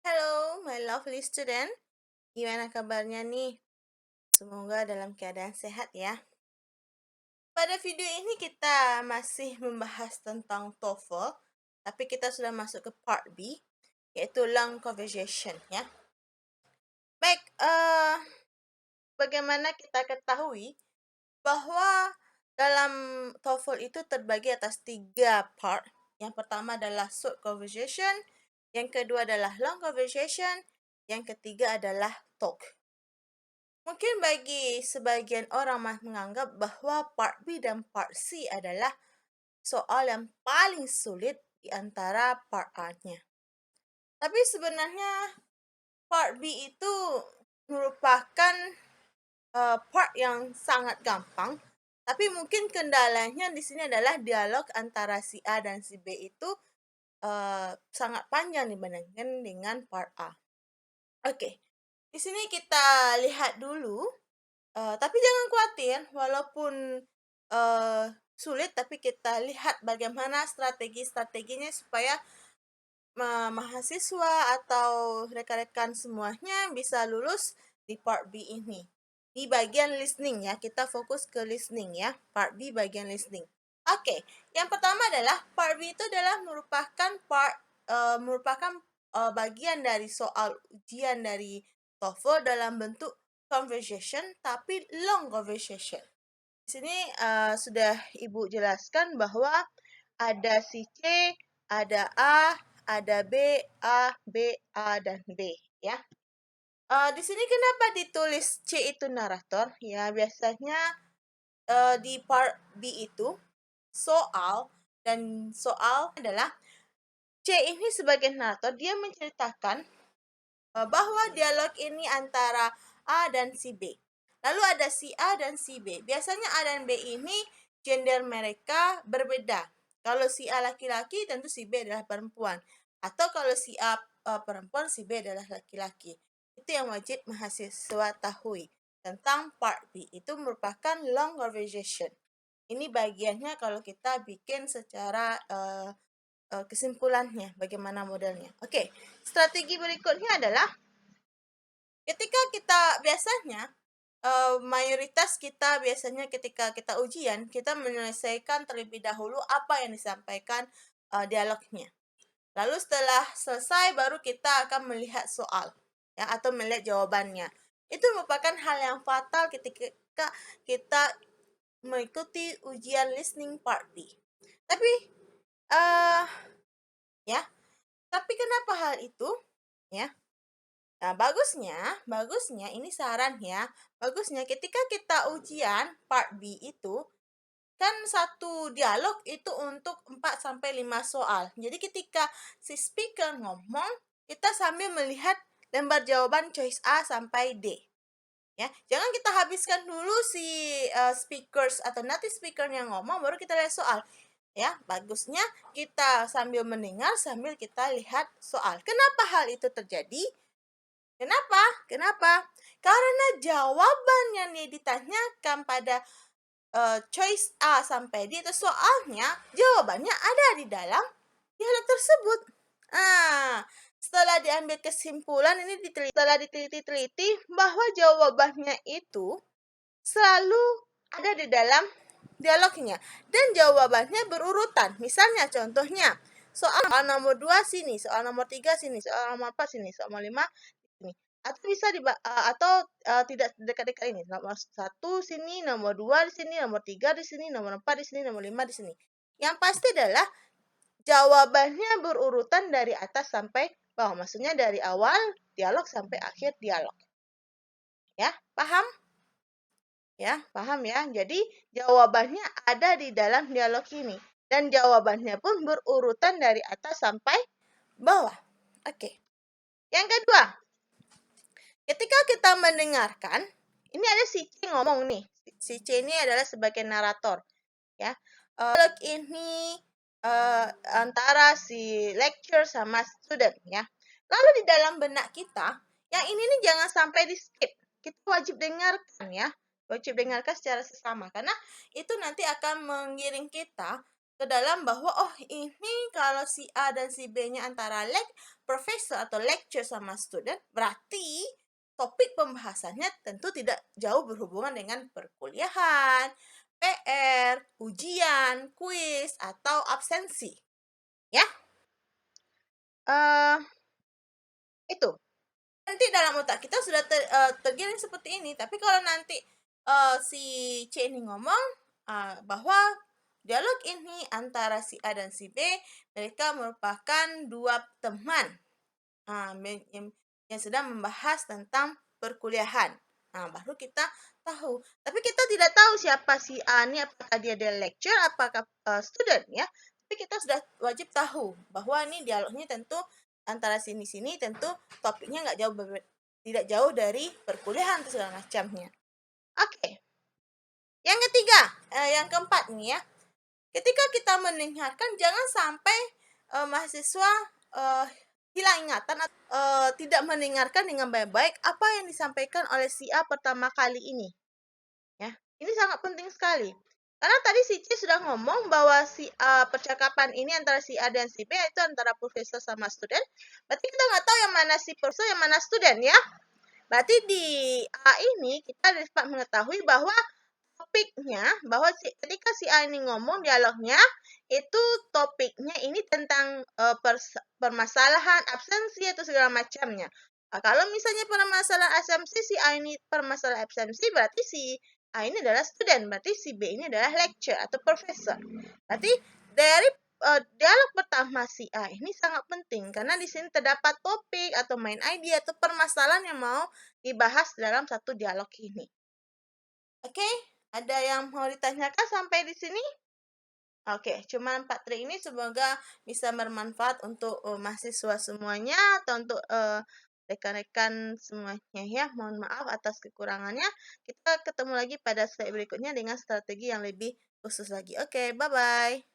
Hello, my lovely student. Gimana kabarnya nih? Semoga dalam keadaan sehat ya. Pada video ini kita masih membahas tentang TOEFL, tapi kita sudah masuk ke part B, yaitu long conversation ya. Baik, bagaimana kita ketahui bahwa dalam TOEFL itu terbagi atas 3 part. Yang pertama adalah short conversation, yang kedua adalah long conversation, yang ketiga adalah talk. Mungkin bagi sebagian orang menganggap bahwa part B dan part C adalah soal yang paling sulit di antara part A-nya. Tapi sebenarnya part B itu merupakan part yang sangat gampang. Tapi mungkin kendalanya di sini adalah dialog antara si A dan si B itu sangat panjang dibandingkan dengan part A. Oke, di sini kita lihat dulu. Tapi jangan khawatir, walaupun sulit, tapi kita lihat bagaimana strategi-strateginya supaya mahasiswa atau rekan-rekan semuanya bisa lulus di part B ini. Di bagian listening ya, kita fokus ke listening ya, part B bagian listening. Oke, yang pertama adalah part B itu adalah merupakan bagian dari soal ujian dari TOEFL dalam bentuk conversation, tapi long conversation. Di sini sudah Ibu jelaskan bahwa ada si C, ada A, ada B, A, B, A, dan B, ya. Di sini kenapa ditulis C itu narator? Ya, biasanya di part B itu soal adalah C ini sebagai narator, dia menceritakan bahwa dialog ini antara A dan si B. Lalu ada si A dan si B. Biasanya A dan B ini gender mereka berbeda. Kalau si A laki-laki, tentu si B adalah perempuan. Atau kalau si A perempuan, si B adalah laki-laki. Itu yang wajib mahasiswa tahu tentang part B. Itu merupakan long conversation. Ini bagiannya kalau kita bikin secara kesimpulannya, bagaimana modelnya. Oke, strategi berikutnya adalah ketika kita biasanya mayoritas kita biasanya ketika kita ujian, kita menyelesaikan terlebih dahulu apa yang disampaikan dialognya. Lalu setelah selesai baru kita akan melihat soal ya atau melihat jawabannya. Itu merupakan hal yang fatal ketika kita mengikuti ujian listening part B. Tapi ya, tapi kenapa hal itu? Ya. Nah, bagusnya ini saran ya. Bagusnya ketika kita ujian part B itu kan satu dialog itu untuk 4 sampai 5 soal. Jadi ketika si speaker ngomong, kita sambil melihat lembar jawaban choice A sampai D. Ya, jangan kita habiskan dulu si speakers atau native speaker yang ngomong baru kita lihat soal. Ya, bagusnya kita sambil mendengar sambil kita lihat soal. Kenapa hal itu terjadi? Kenapa? Karena jawaban yang ditanyakan pada choice A sampai D itu soalnya jawabannya ada di dalam dialog tersebut. Setelah diambil kesimpulan ini setelah diteliti bahwa jawabannya itu selalu ada di dalam dialognya dan jawabannya berurutan. Misalnya contohnya soal nomor 2 sini, soal nomor 3 sini, soal nomor 4 sini, soal nomor 5 sini. Atau bisa tidak dekat-dekat ini. Nomor 1 sini, nomor 2 di sini, nomor 3 di sini, nomor 4 di sini, nomor 5 di sini. Yang pasti adalah jawabannya berurutan dari atas sampai bawah. Maksudnya dari awal dialog sampai akhir dialog. Ya, paham? Ya, paham ya? Jadi jawabannya ada di dalam dialog ini. Dan jawabannya pun berurutan dari atas sampai bawah. Oke. Yang kedua, ketika kita mendengarkan, ini ada si C ngomong nih. Si C ini adalah sebagai narator. Ya, dialog ini antara si lecturer sama student ya. Lalu di dalam benak kita, yang ini nih jangan sampai di skip. Kita wajib dengarkan ya. Wajib dengarkan secara sesama karena itu nanti akan mengiring kita ke dalam bahwa oh ini kalau si A dan si B-nya antara profesor atau lecture sama student, berarti topik pembahasannya tentu tidak jauh berhubungan dengan perkuliahan, PR, ujian, kuis, atau absensi. Ya, uh, itu. Nanti dalam otak kita sudah tergiring seperti ini. Tapi kalau nanti si C ini ngomong bahwa dialog ini antara si A dan si B, mereka merupakan dua teman yang sedang membahas tentang perkuliahan. Nah, baru kita tahu. Tapi kita tidak tahu siapa si A ini, apakah dia lecturer, apakah student ya. Tapi kita sudah wajib tahu bahwa ini dialognya tentu antara sini-sini, tentu topiknya nggak jauh tidak jauh dari perkuliahan atau segala macamnya. Oke. Yang ketiga, yang keempat nih ya. Ketika kita mendengarkan, jangan sampai mahasiswa hilang ingatan atau tidak mendengarkan dengan baik-baik apa yang disampaikan oleh si A pertama kali ini. Ya, ini sangat penting sekali. Karena tadi si C sudah ngomong bahwa si percakapan ini antara si A dan si B itu antara profesor sama student. Berarti kita nggak tahu yang mana si profesor, yang mana student ya. Berarti di A ini kita dapat mengetahui bahwa topiknya, bahwa ketika si A ini ngomong dialognya, itu topiknya ini tentang permasalahan absensi atau segala macamnya. Kalau misalnya permasalahan absensi, si A ini permasalahan absensi, berarti si A ini adalah student, berarti si B ini adalah lecturer atau profesor. Berarti dari dialog pertama si A ini sangat penting karena di sini terdapat topik atau main idea atau permasalahan yang mau dibahas dalam satu dialog ini. Oke, ada yang mau ditanyakan sampai di sini? Oke, cuma 4 trik ini semoga bisa bermanfaat untuk mahasiswa semuanya atau untuk rekan-rekan semuanya ya. Mohon maaf atas kekurangannya. Kita ketemu lagi pada slide berikutnya dengan strategi yang lebih khusus lagi. Oke, bye-bye.